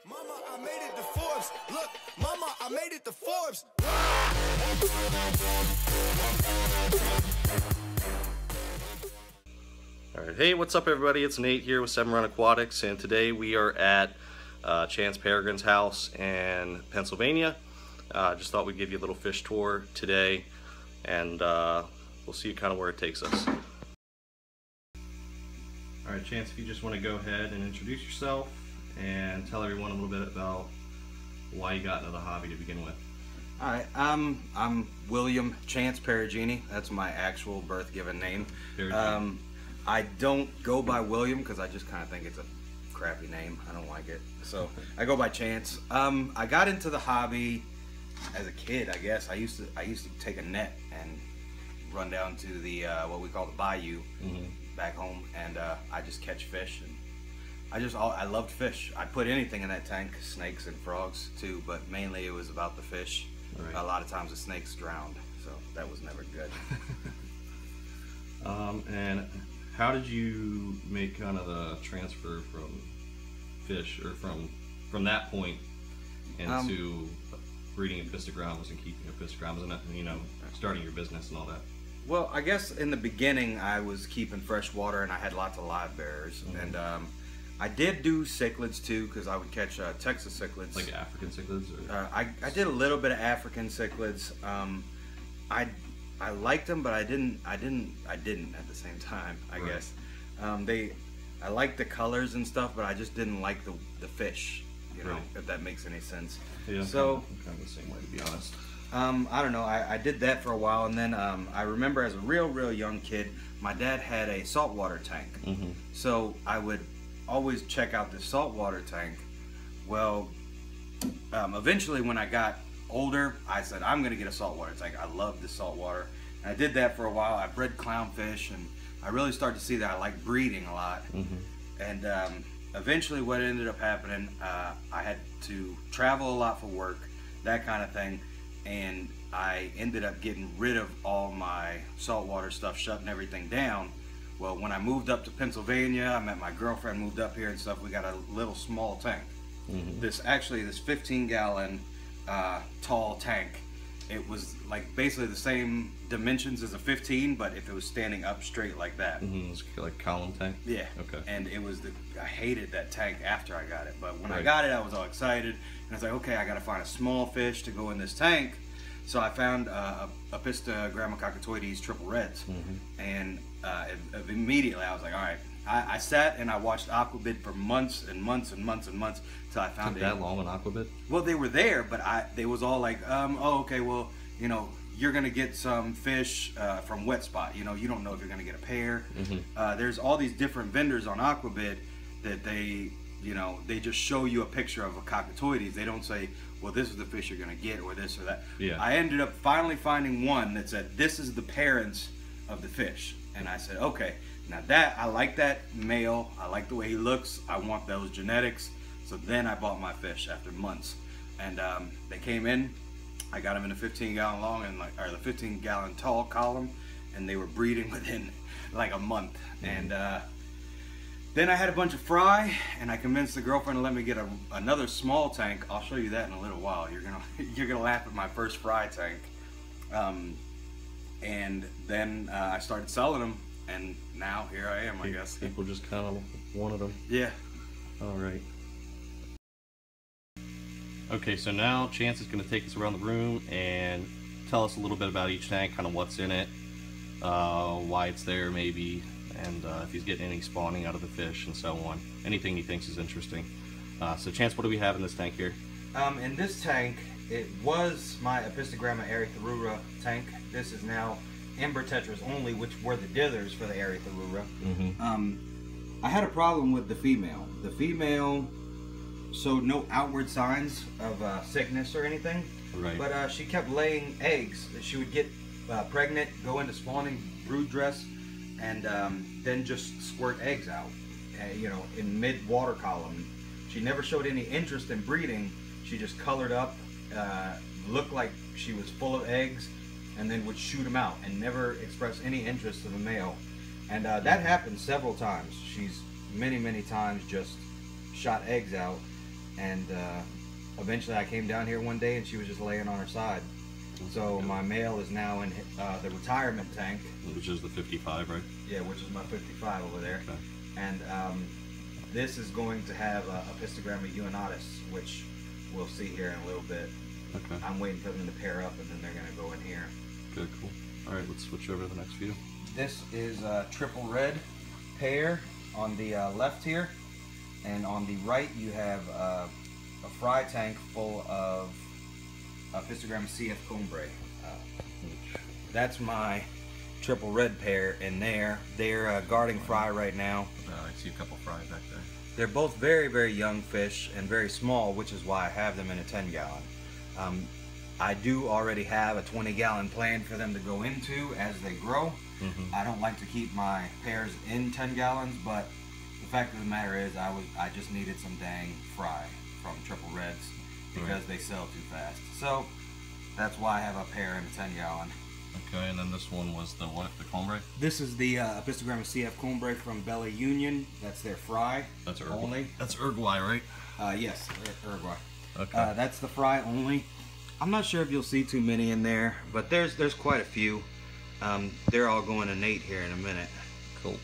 Mama, I made it to Forbes. Look, Mama, I made it to Forbes. Alright, hey, what's up everybody? It's Nate here with 7 Run Aquatics, and today we are at Chance Peregrine's house in Pennsylvania. Just thought we'd give you a little fish tour today, and we'll see kind of where it takes us. Alright, Chance, if you just want to go ahead and introduce yourself and tell everyone a little bit about why you got into the hobby to begin with. Alright, I'm William Chance Perugini. That's my actual birth given name. I don't go by William because I just kind of think it's a crappy name. I don't like it. So I go by Chance. I got into the hobby as a kid, I guess. I used to take a net and run down to the what we call the bayou back home, and I just catch fish, and I loved fish. I put anything in that tank, snakes and frogs too, but mainly it was about the fish. Right. A lot of times the snakes drowned, so that was never good. And how did you make kind of the transfer from fish, or from that point into breeding Apistogrammas and keeping Apistogrammas and, you know, starting your business and all that? Well, I guess in the beginning I was keeping fresh water and I had lots of live bearers, and I did do cichlids too, because I would catch Texas cichlids. Like African cichlids? Or? I did a little bit of African cichlids. I liked them, but I didn't at the same time, I guess. I liked the colors and stuff, but I just didn't like the fish, you know, if that makes any sense. Yeah, so I'm kind of the same way, to be honest. I don't know, I did that for a while, and then I remember as a real young kid, my dad had a saltwater tank. So I would always check out this saltwater tank. Well, eventually when I got older, I said, I'm gonna get a saltwater tank. I love the saltwater. And I did that for a while. I bred clownfish, and I really started to see that I like breeding a lot. And eventually what ended up happening, I had to travel a lot for work, that kind of thing, and I ended up getting rid of all my saltwater stuff, shutting everything down. Well, when I moved up to Pennsylvania, I met my girlfriend, moved up here and stuff, we got a little small tank. This 15-gallon tall tank. It was like basically the same dimensions as a 15, but if it was standing up straight like that. It's like column tank? Yeah. Okay. And it was I hated that tank after I got it, but when I got it, I was all excited, and I was like, okay, I gotta find a small fish to go in this tank. So I found Apistogramma cockatoides triple reds, and immediately I was like, all right. I sat and I watched aquabid for months and months and months and months till I found it. Took that long on aquabid? Well, they were there, but they was all like, oh, okay, well, you know, you're gonna get some fish from Wet Spot. You know, you don't know if you're gonna get a pair. There's all these different vendors on aquabid that they just show you a picture of a cockatoides. They don't say, well, this is the fish you're gonna get, or this or that. Yeah. I ended up finally finding one that said, this is the parents of the fish, and I said, okay. Now I like that male, I like the way he looks, I want those genetics. So then I bought my fish after months, and they came in. I got them in a 15-gallon long and the 15-gallon tall column, and they were breeding within like a month. And then I had a bunch of fry, and I convinced the girlfriend to let me get another small tank. I'll show you that in a little while. You're gonna laugh at my first fry tank. And then I started selling them. And now here I am, I guess. People just kind of wanted them. Yeah. All right. Okay, so now Chance is going to take us around the room and tell us a little bit about each tank, kind of what's in it, why it's there maybe, and if he's getting any spawning out of the fish and so on. Anything he thinks is interesting. So Chance, what do we have in this tank here? In this tank, it was my Apistogramma erythrura tank. This is now Ember Tetras only, which were the dithers for the erythrura. I had a problem with the female. The female showed no outward signs of sickness or anything, but she kept laying eggs. She would get pregnant, go into spawning brood dress, and then just squirt eggs out, you know, in mid-water column. She never showed any interest in breeding. She just colored up, looked like she was full of eggs, and then would shoot them out and never express any interest in the male. And that happened several times. She's many times just shot eggs out. and eventually I came down here one day and she was just laying on her side. So my male is now in the retirement tank, which is the 55, right? Yeah, which is my 55 over there. Okay. And this is going to have Apistogramma unitatis, which we'll see here in a little bit. Okay. I'm waiting for them to pair up, and then they're going to go in here. Good, cool. All right, let's switch over to the next view. This is a triple red pair on the left here, and on the right you have a fry tank full of Apistogramma CF Combray. That's my triple red pair in there. They're guarding fry right now. I see a couple fry back there. They're both very, very young fish and very small, which is why I have them in a 10-gallon. I do already have a 20-gallon plan for them to go into as they grow. I don't like to keep my pairs in 10 gallons, but the fact of the matter is I just needed some dang fry from triple reds because they sell too fast. So that's why I have a pair in a 10-gallon. Okay, and then this one was the what? The Combray? This is the Apistogramma CF Combray from Bella Union. That's their fry. That's only. That's Uruguay, right? Yes, Uruguay. Okay. That's the fry only. I'm not sure if you'll see too many in there, but there's quite a few. They're all going to Nate here in a minute. Cool.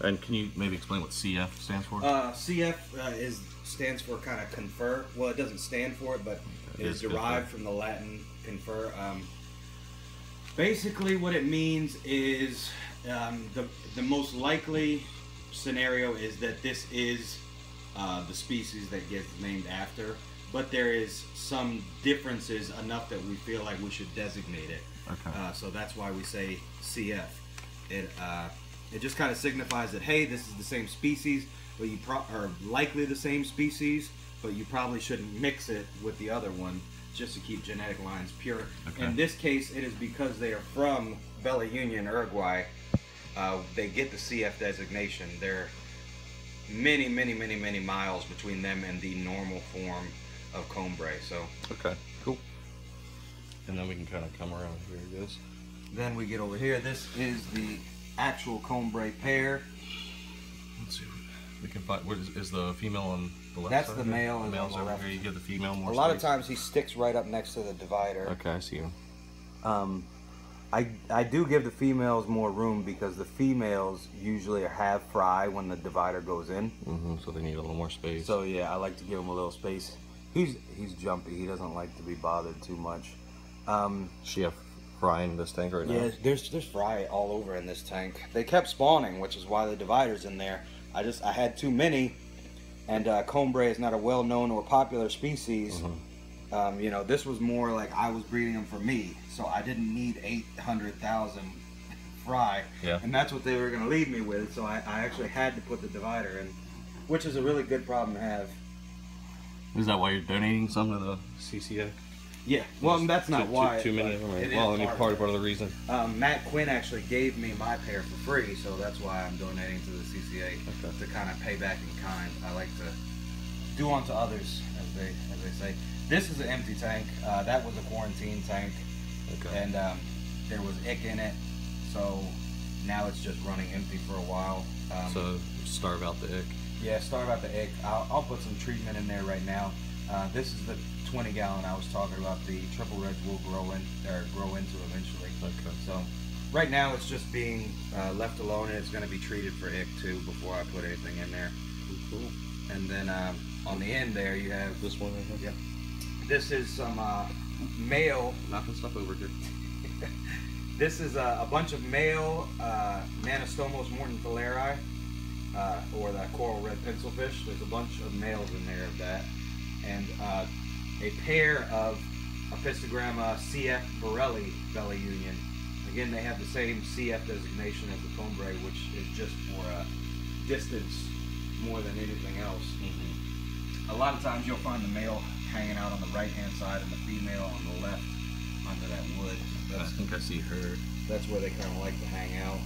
And can you maybe explain what CF stands for? CF stands for kind of confer. Well, it doesn't stand for it, but it is derived from the Latin confer. Basically, what it means is the most likely scenario is that this is the species that gets named after, but there is some differences enough that we feel like we should designate it. Okay. So that's why we say CF. It just kind of signifies that, hey, this is the same species, but you are likely the same species, but you probably shouldn't mix it with the other one just to keep genetic lines pure. Okay. In this case, it is because they are from Bella Union, Uruguay. They get the CF designation. There are many, many, many, many miles between them and the normal form of Combray. So okay, cool. And then we can kind of come around here, I guess. Then we get over here. This is the actual Combray pair. Let's see. We can find. What is the female on the left That's side? the male. The male's over here. You give the female more. A lot of times he sticks right up next to the divider. Okay, I see him. I do give the females more room because the females usually have fry when the divider goes in. So they need a little more space. So yeah, I like to give him a little space. He's jumpy. He doesn't like to be bothered too much. She have fry in this tank right now? Yeah, there's fry all over in this tank. They kept spawning, which is why the divider's in there. I had too many, and Combray is not a well-known or popular species. You know, this was more like I was breeding them for me, so I didn't need 800,000 fry. Yeah. And that's what they were going to leave me with, so I actually had to put the divider in, which is a really good problem to have. Is that why you're donating some to the CCA? Yeah, well, that's not why. Too many of them. Well, I mean, part of the reason. Matt Quinn actually gave me my pair for free, so that's why I'm donating to the CCA to kind of pay back in kind. I like to do unto others, as they say. This is an empty tank. That was a quarantine tank, and there was ick in it, so now it's just running empty for a while. So starve out the ick. Yeah, starve out the ick. I'll put some treatment in there right now. This is the 20-gallon I was talking about. The triple reds will grow into eventually. Okay. So right now it's just being left alone, and it's going to be treated for ick too before I put anything in there. Cool. And then on the end there you have this one. Right here. Yeah. This is some male. Knocking stuff over here. This is a bunch of male Nanostomos mortonfelleri, or the coral red pencilfish. There's a bunch of males in there of that, and a pair of Apistogramma CF Borelli Bella Union. Again, they have the same CF designation as the Combray, which is just for distance more than anything else. A lot of times you'll find the male hanging out on the right-hand side and the female on the left under that wood. I think I see her. That's where they kind of like to hang out.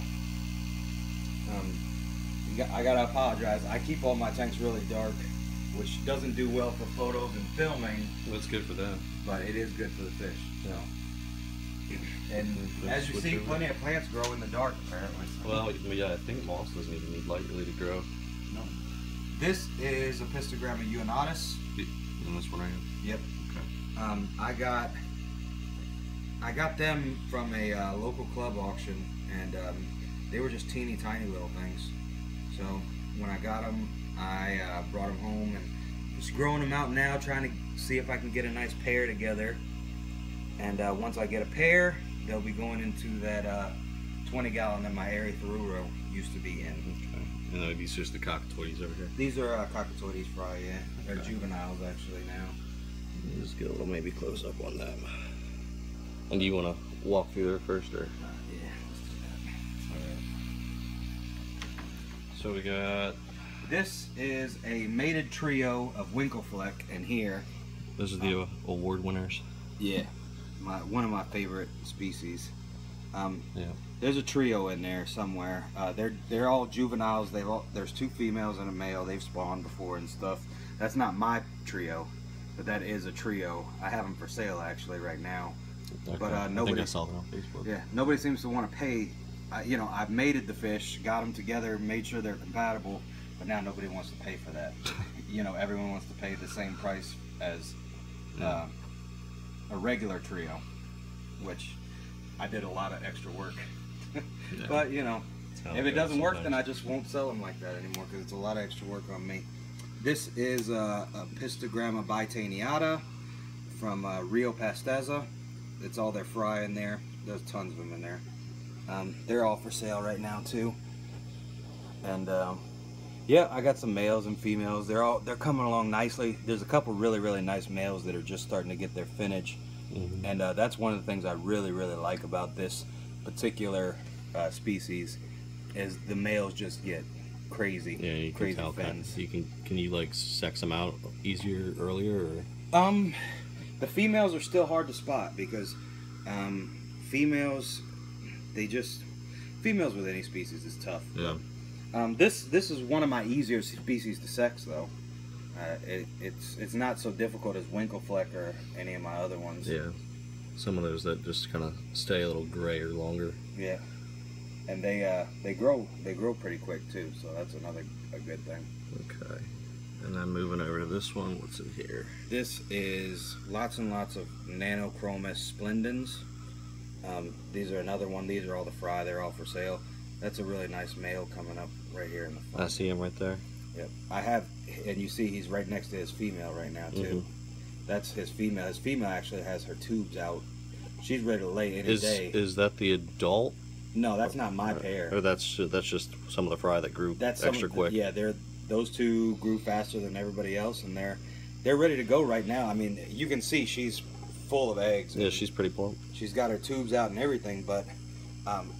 I gotta apologize. I keep all my tanks really dark, which doesn't do well for photos and filming. Well, that's good for them. But it is good for the fish. So. And as you see, plenty of plants grow in the dark, apparently. Well, yeah, I think moss doesn't even need light really to grow. No. This is Apistogramma unitatis. And this one right here? Yep. Okay. I got them from a local club auction, and they were just teeny tiny little things. So when I got them, I brought them home and just growing them out now, trying to see if I can get a nice pair together. And once I get a pair, they'll be going into that 20-gallon that my Erythruro used to be in. Okay. And are these just the cockatoides over here? These are cockatoides fry, yeah. They're juveniles actually now. Let's get a little maybe close up on them. And do you want to walk through there first, or? Yeah, let's do that. Alright. So we got... This is a mated trio of Winklefleck in here. Those are the award winners. Yeah, one of my favorite species. Yeah. There's a trio in there somewhere. They're all juveniles. There's 2 females and a male. They've spawned before and stuff. That's not my trio, but that is a trio. I have them for sale actually right now. Okay. But nobody. I think I saw them on Facebook. Yeah, nobody seems to want to pay. You know, I've mated the fish, got them together, made sure they're compatible, but now nobody wants to pay for that. You know, everyone wants to pay the same price as a regular trio, which I did a lot of extra work. Yeah. But you know, if it doesn't work, then sometimes. I just won't sell them like that anymore because it's a lot of extra work on me. This is Apistogramma bitaeniata from Rio Pastezza. It's all their fry in there. There's tons of them in there. They're all for sale right now too. And yeah, I got some males and females. They're coming along nicely. There's a couple really nice males that are just starting to get their finnage. Mm-hmm. And that's one of the things I really like about this particular species is the males just get crazy. Yeah, you crazy can tell. fins. Can you like sex them out easier earlier, or? The females are still hard to spot because females with any species is tough. Yeah. This is one of my easier species to sex though. It's not so difficult as Winklefleck or any of my other ones. Yeah. Some of those that just kind of stay a little grayer longer. Yeah. And they grow pretty quick too, so that's a good thing. Okay. And then moving over to this one, what's in here? This is lots and lots of Cronus Splendens. These are another one. These are all the fry. They're all for sale. That's a really nice male coming up right here in the front. I see him right there. Yep. I have, and you see he's right next to his female right now too. Mm-hmm. That's his female. His female actually has her tubes out. She's ready to lay any day. Is that the adult? No, that's not my pair. Or that's just some of the fry that grew extra quick. Yeah, those two grew faster than everybody else, and they're ready to go right now. I mean, you can see she's full of eggs. Yeah, she's pretty plump. She's got her tubes out and everything, but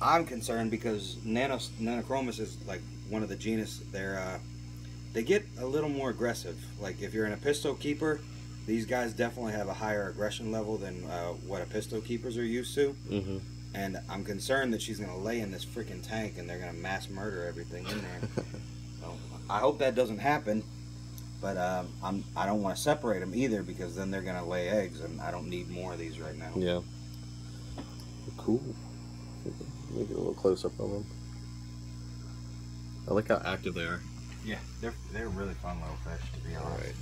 I'm concerned because Nanochromis is like one of the genus. They get a little more aggressive. Like if you're an Apisto keeper, these guys definitely have a higher aggression level than what Apisto keepers are used to. Mm-hmm. And I'm concerned that she's going to lay in this freaking tank and they're going to mass murder everything in there. So I hope that doesn't happen, but I don't want to separate them either because then they're going to lay eggs and I don't need more of these right now. Yeah. Cool. Make it a little close up on them. I like how active they are. Yeah, they're really fun little fish, to be honest. Alright.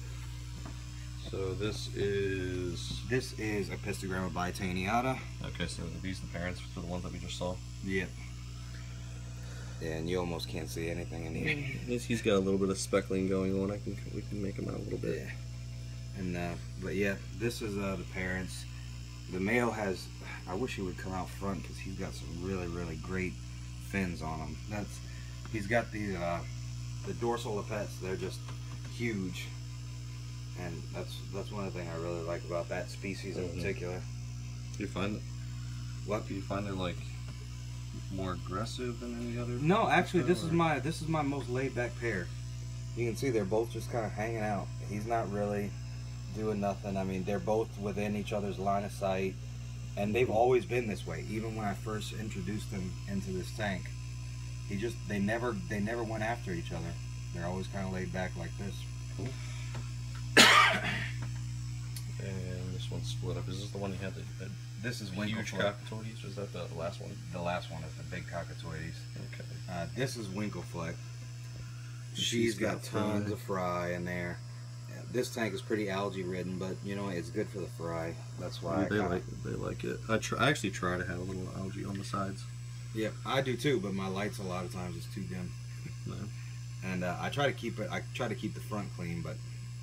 So this is Apistogramma bitaeniata. Okay, so are these the parents for the ones that we just saw? Yeah. Yeah, and you almost can't see anything in here. He's got a little bit of speckling going on. We can make him out a little bit. Yeah. And but yeah, this is the parents. The male has. I wish he would come out front because he's got some really great fins on him. He's got the dorsal epets. They're just huge. And that's one of the things I really like about that species in particular. Do you find that? What? Do you find they're like more aggressive than any other? No, actually, this is my most laid back pair. You can see they're both just kind of hanging out. He's not really doing nothing. I mean, they're both within each other's line of sight, and they've always been this way. Even when I first introduced them into this tank, they never went after each other. They're always kind of laid back like this. Cool. And this one's split up. Is this the one you had that this is huge cockatoides? Was that the last one? The last one is the big cockatoides. Okay. This is Winklefleck. she's got tons of fry in there. Yeah, this tank is pretty algae ridden, but you know it's good for the fry. That's why they like it. I actually try to have a little algae on the sides. Yeah, I do too, but my lights a lot of times is too dim. No. And I try to keep it. I try to keep the front clean, but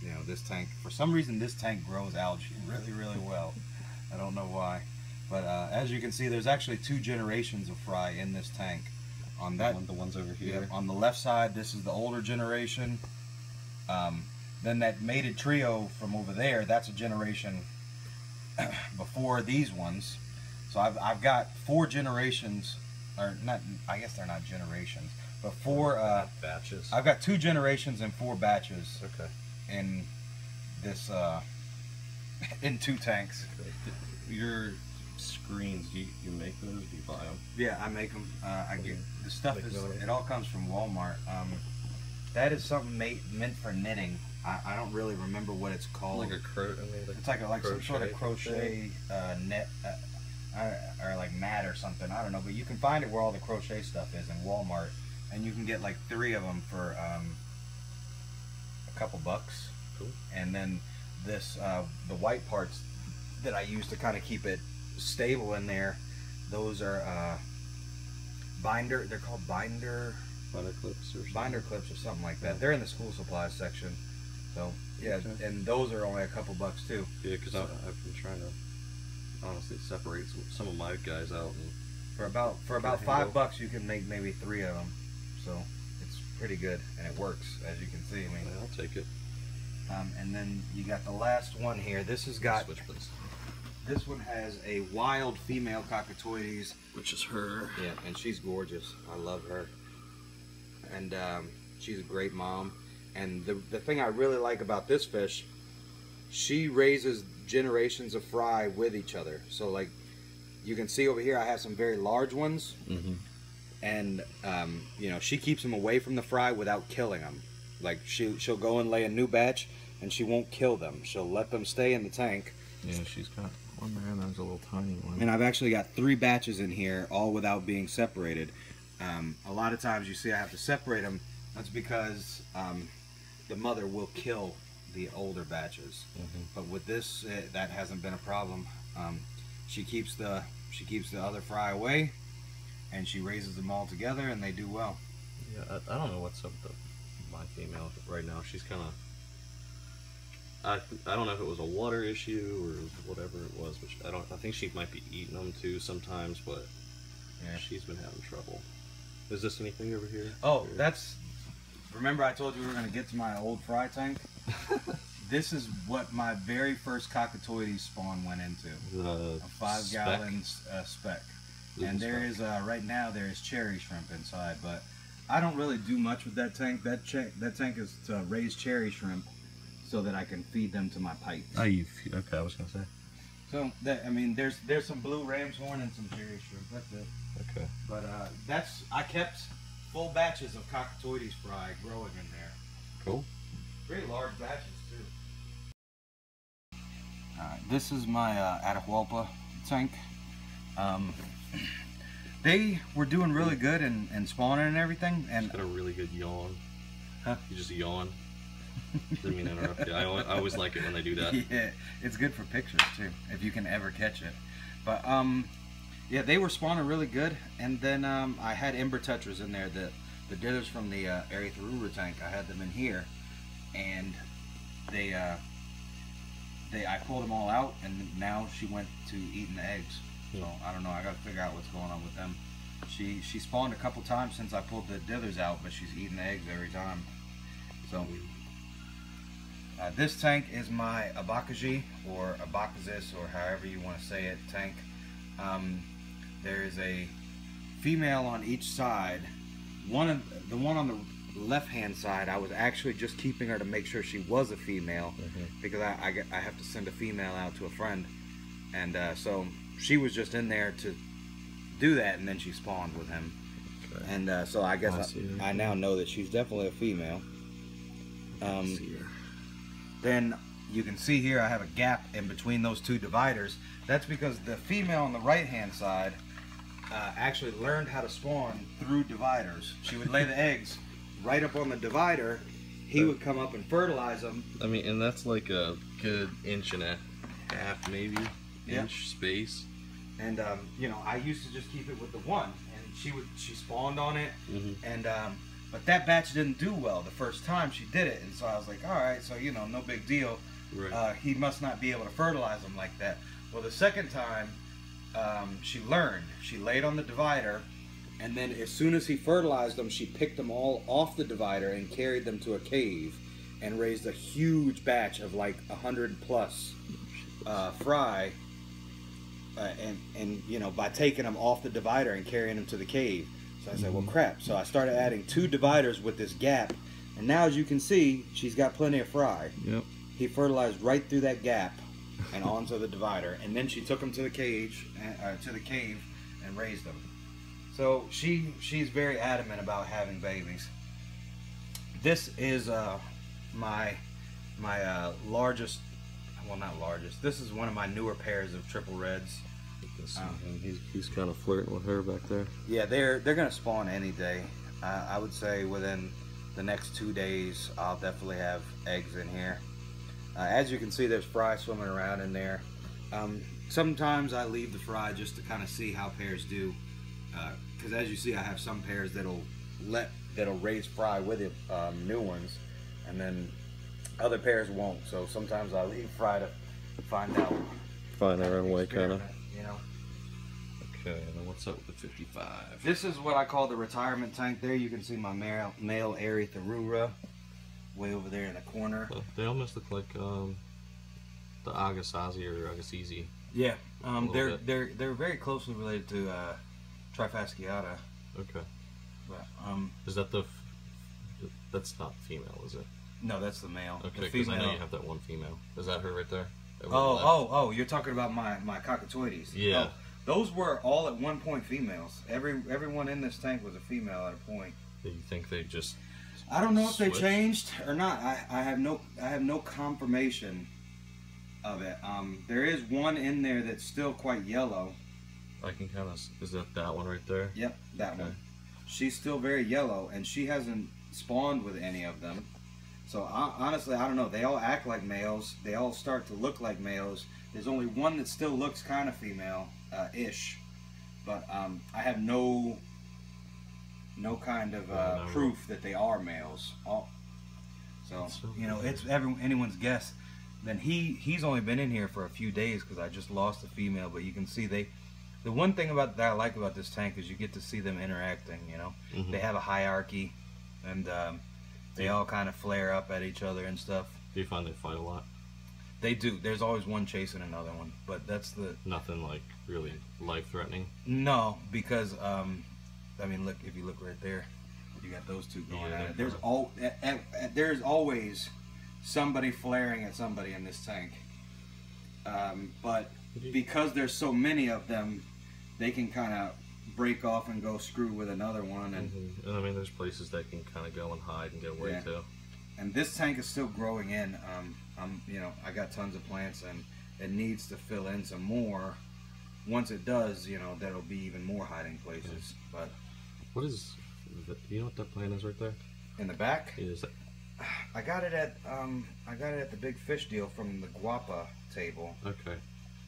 you know this tank. For some reason, this tank grows algae really well. I don't know why, but as you can see, there's actually 2 generations of fry in this tank. On that, the ones over here. Yeah, on the left side, this is the older generation. Then that mated trio from over there, that's a generation before these ones. So I've got 4 generations. Or not, I guess they're not generations, but 4 batches. I've got 2 generations and 4 batches. Okay. In this in 2 tanks. Your screens, do you make those? Do you buy them? Yeah, I make them. I get the stuff it all comes from Walmart. That is something meant for knitting. I don't really remember what it's called. Like a it's like some sort of crochet net. Or like mat or something, I don't know, but you can find it where all the crochet stuff is in Walmart, and you can get like 3 of them for a couple bucks. Cool. And then this the white parts that I use to kind of keep it stable in there, those are they're called binder clips or something like that. They're in the school supplies section. So yeah, okay. And those are only a couple bucks too. Yeah, because I've been trying to honestly separate some of my guys out, and for about $5 you can make maybe 3 of them, so it's pretty good and it works, as you can see. I mean, I'll take it. And then you got the last one here. This has got switch, please. This one has a wild female cockatoides, which is her. Yeah, and she's gorgeous. I love her, and she's a great mom. And the thing I really like about this fish, she raises generations of fry with each other. So like you can see over here, I have some very large ones. Mm-hmm. And you know, she keeps them away from the fry without killing them. Like she'll go and lay a new batch and she won't kill them. She'll let them stay in the tank. Yeah, she's got one there and there's a little tiny one. And I've actually got 3 batches in here, all without being separated. A lot of times you see I have to separate them. That's because the mother will kill the older batches. Mm-hmm. But with this, that hasn't been a problem. She keeps the other fry away, and she raises them all together, and they do well. Yeah, I don't know what's up with my female right now. She's kind of, I don't know if it was a water issue or whatever it was, which I think she might be eating them too sometimes, but yeah, she's been having trouble. Is this anything over here? Oh, remember I told you we were going to get to my old fry tank? This is what my very first cockatoides spawn went into. A 5 gallons spec. And there is, right now, there is cherry shrimp inside, but I don't really do much with that tank. That tank is to raise cherry shrimp so that I can feed them to my pipes. Okay, I was going to say. So, I mean, there's some blue ram's horn and some cherry shrimp. That's it. Okay. But I kept full batches of cockatoides fry growing in there. Cool. Pretty large batches too. This is my Atahualpa tank. They were doing really good and spawning and everything. And got a really good yawn. Huh? You just yawn. Didn't mean to interrupt you. I always like it when they do that. Yeah, it's good for pictures too, if you can ever catch it. But yeah, they were spawning really good. And then I had ember tetras in there. The dithers from the Erythrurura tank, I had them in here, and I pulled them all out, and now she went to eating the eggs. So I don't know. I got to figure out what's going on with them. She spawned a couple times since I pulled the dithers out, but she's eating the eggs every time. So this tank is my Abakaji or Abakazis or however you want to say it tank. There is a female on each side. The one on the left-hand side, I was actually just keeping her to make sure she was a female, because I have to send a female out to a friend, and so she was just in there to do that, and then she spawned with him. Okay. And so I guess I now know that she's definitely a female. Then you can see here I have a gap in between those 2 dividers. That's because the female on the right-hand side actually learned how to spawn through dividers. She would lay the eggs right up on the divider, he would come up and fertilize them. I mean, and that's like a good inch and a half, maybe, inch space. And you know, I used to just keep it with the one, and she spawned on it, and but that batch didn't do well the first time she did it, and so I was like, all right, so you know, no big deal. Right. He must not be able to fertilize them like that. Well, the second time, she learned. She laid on the divider, and then as soon as he fertilized them, she picked them all off the divider and carried them to a cave and raised a huge batch of like 100 plus fry. And you know, by taking them off the divider and carrying them to the cave. So I said, well, crap. So I started adding 2 dividers with this gap, and now as you can see, she's got plenty of fry. Yep. He fertilized right through that gap and onto the divider, and then she took them to the cage, to the cave, and raised them. So she's very adamant about having babies. This is my largest. Well, not largest. This is one of my newer pairs of triple reds. He's kind of flirting with her back there. Yeah, they're gonna spawn any day. I would say within the next 2 days, I'll definitely have eggs in here. As you can see, there's fry swimming around in there. Sometimes I leave the fry just to kind of see how pairs do, because as you see, I have some pairs that'll raise fry with it, new ones, and then other pairs won't. So sometimes I leave fry to find out. Find their own way, kind of. You know. Okay, and what's up with the 55? This is what I call the retirement tank. There you can see my male Erythrura way over there in the corner. They almost look like the Agassiz or Agassiz. Yeah, they're very closely related to Trifasciata. Okay. But, is that that's not female, is it? No, that's the male. Okay, because I know you have that one female. Is that her right there? Oh, you're talking about my cockatoides. Yeah. Oh, those were all at one point females. Everyone in this tank was a female at a point. Do you think they just I don't know if they changed or not. I have no confirmation of it. There is one in there that's still quite yellow. I can kind of, is that one right there? Yep, that one. She's still very yellow, and she hasn't spawned with any of them. So honestly, I don't know. They all act like males. They all start to look like males. There's only one that still looks kind of female-ish, but I have no kind of proof that they are males. So you know, it's anyone's guess. Then he's only been in here for a few days because I just lost a female. But you can see the one thing that I like about this tank is you get to see them interacting. You know, they have a hierarchy, and they all kind of flare up at each other and stuff. Do you find they fight a lot? They do. There's always one chasing another one, but that's nothing like really life-threatening. No, because I mean, look, if you look right there, you got those two going at it. There's always somebody flaring at somebody in this tank, but because there's so many of them, they can kind of break off and go screw with another one. And I mean, there's places that can kind of go and hide and get away too. And this tank is still growing in. You know, I got tons of plants, and it needs to fill in some more. Once it does, you know, that'll be even more hiding places. But what is? Do you know what that plant is right there? In the back? Is it? I got it at the big fish deal from the guapa table. Okay.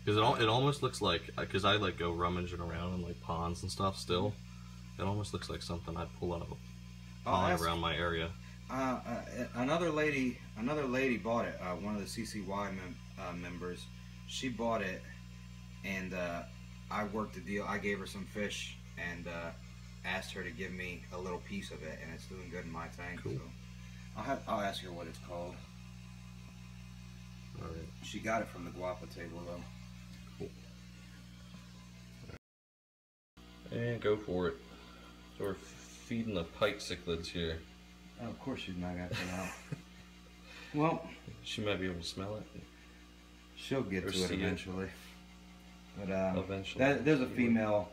Because it almost looks like, because I like go rummaging around in like ponds and stuff still. It almost looks like something I'd pull out of a pond around my area. Another lady bought it. One of the CCY members, she bought it, and I worked the deal. I gave her some fish and asked her to give me a little piece of it, and it's doing good in my tank. Cool. So I'll ask her what it's called. All right. She got it from the guapa table though. Cool. And go for it. So we're feeding the pike cichlids here. Oh, of course she's not gonna come out. Well, she might be able to smell it. She'll get to it eventually. But eventually, there's a female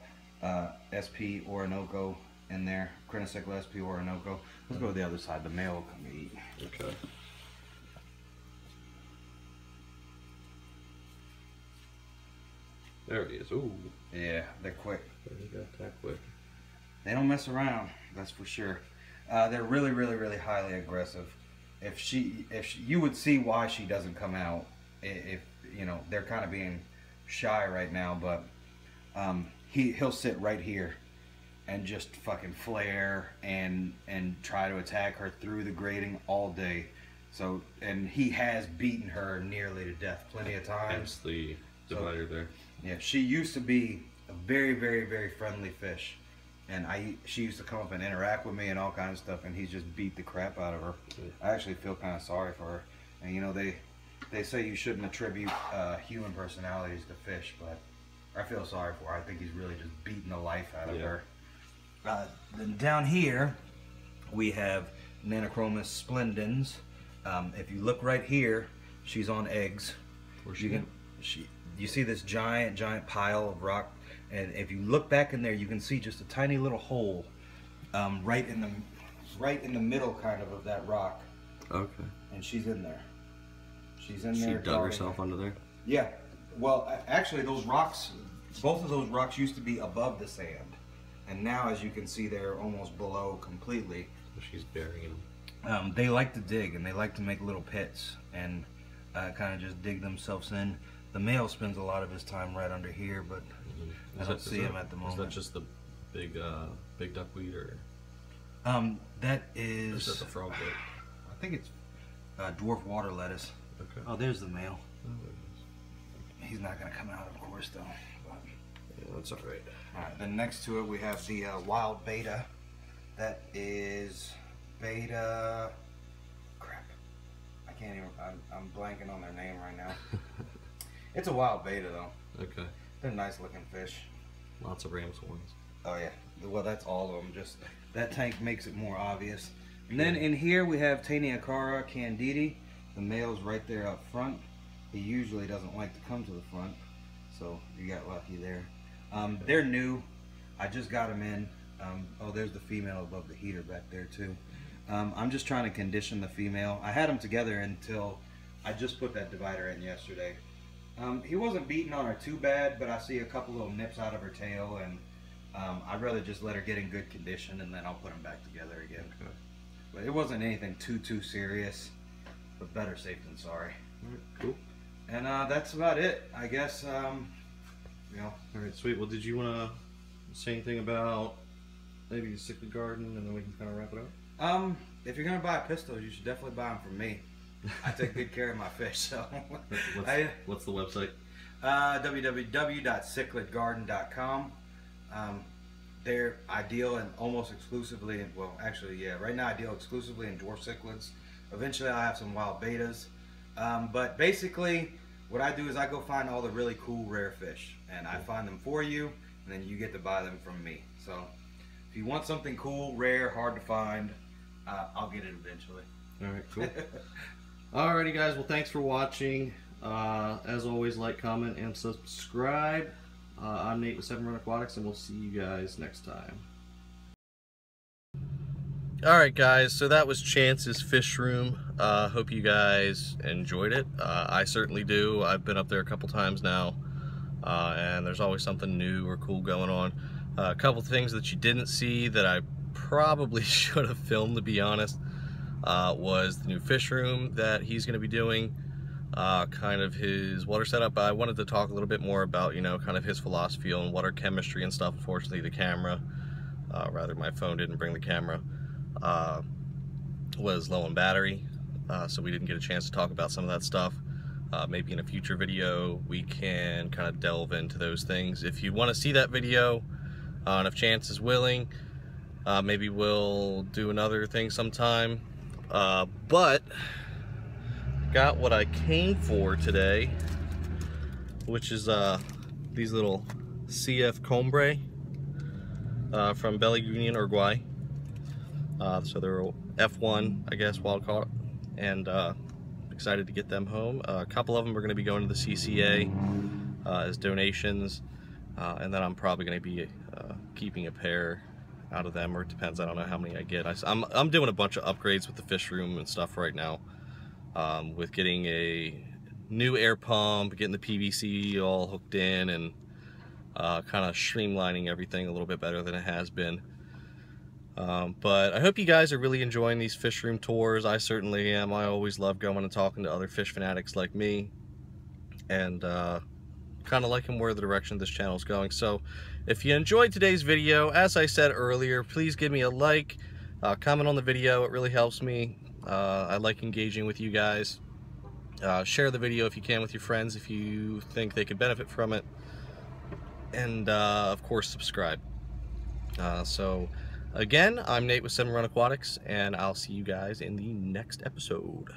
SP Orinoco in there. Cronus SP Orinoco. Let's go to the other side. The male will come eat. Okay. There he is. Ooh. Yeah, they're quick. They got that quick. They don't mess around, that's for sure. They're really, really, really highly aggressive. You would see why she doesn't come out. If you know, they're kind of being shy right now, but he'll sit right here and just fucking flare and try to attack her through the grating all day. So, and he has beaten her nearly to death plenty of times. Hence the divider there. Yeah, she used to be a very, very, very friendly fish, and she used to come up and interact with me and all kinds of stuff, and he's just beat the crap out of her. I actually feel kind of sorry for her. And you know, they say you shouldn't attribute human personalities to fish, but I feel sorry for her. I think he's really just beating the life out of her. Then down here we have Nanochromous Splendens. If you look right here, she's on eggs. You see this giant pile of rock, and if you look back in there, you can see just a tiny little hole, right in the middle, kind of that rock. Okay. And she's in there. She's in there. She dug herself under there. Yeah. Well, actually, those rocks, both of those rocks used to be above the sand, and now, as you can see, they're almost below completely. She's burying them. They like to dig, and they like to make little pits and kind of just dig themselves in. The male spends a lot of his time right under here, but I don't see him at the moment. Is that just the big duckweed, or? That is. Or is that the frog bait? I think it's dwarf water lettuce. Okay. Oh, there's the male. Oh, there it is. He's not going to come out, of course, though. But... yeah, that's all right. All right. Then next to it, we have the wild beta. That is beta. Crap. I can't even. I'm blanking on their name right now. It's a wild beta, though. Okay. They're nice looking fish. Lots of ram's horns. Oh yeah. Well, that's all of them. Just that tank makes it more obvious. And then in here we have Taeniacara candidi. The male's right there up front. He usually doesn't like to come to the front, so you got lucky there. They're new. I just got them in. Oh, there's the female above the heater back there too. I'm just trying to condition the female. I had them together until I just put that divider in yesterday. He wasn't beating on her too bad, but I see a couple little nips out of her tail, and I'd rather just let her get in good condition, and then I'll put them back together again. Okay. But it wasn't anything too serious, but better safe than sorry. Alright, cool. And that's about it, I guess. You know. Alright, sweet. Well, did you want to say anything about maybe the Cichlid garden, and then we can kind of wrap it up? If you're gonna buy pistos, you should definitely buy them from me. I take good care of my fish. So what's the website? www.cichlidgarden.com. They're ideal and almost exclusively, well, actually, yeah, right now I deal exclusively in dwarf cichlids. Eventually I'll have some wild betas. But basically, what I do is I go find all the really cool rare fish, and I find them for you, and then you get to buy them from me. So if you want something cool, rare, hard to find, I'll get it eventually. Alright, cool. Alrighty guys, well thanks for watching. As always, like, comment, and subscribe. I'm Nate with 7 Run Aquatics, and we'll see you guys next time. Alright guys, so that was Chance's fish room. Hope you guys enjoyed it. I certainly do. I've been up there a couple times now, and there's always something new or cool going on. A couple things that you didn't see that I probably should have filmed, to be honest, was the new fish room that he's going to be doing, kind of his water setup. I wanted to talk a little bit more about, you know, kind of his philosophy on water chemistry and stuff. Unfortunately, the camera, rather my phone didn't bring the camera, was low on battery, so we didn't get a chance to talk about some of that stuff. Maybe in a future video we can kind of delve into those things. If you want to see that video, and if Chance is willing, maybe we'll do another thing sometime. But got what I came for today, which is these little CF Combre from Belly Uruguay. So they're F1, I guess, wild caught, and excited to get them home. A couple of them are going to be going to the CCA as donations, and then I'm probably going to be keeping a pair out of them, or it depends. I don't know how many I get. I'm doing a bunch of upgrades with the fish room and stuff right now, with getting a new air pump, getting the PVC all hooked in, and kind of streamlining everything a little bit better than it has been. But I hope you guys are really enjoying these fish room tours. I certainly am. I always love going and talking to other fish fanatics like me, and kind of liking where the direction this channel is going. So if you enjoyed today's video, as I said earlier, please give me a like, comment on the video. It really helps me. I like engaging with you guys. Share the video if you can with your friends if you think they could benefit from it, and of course subscribe. So again, I'm Nate with 7 Run Aquatics, and I'll see you guys in the next episode.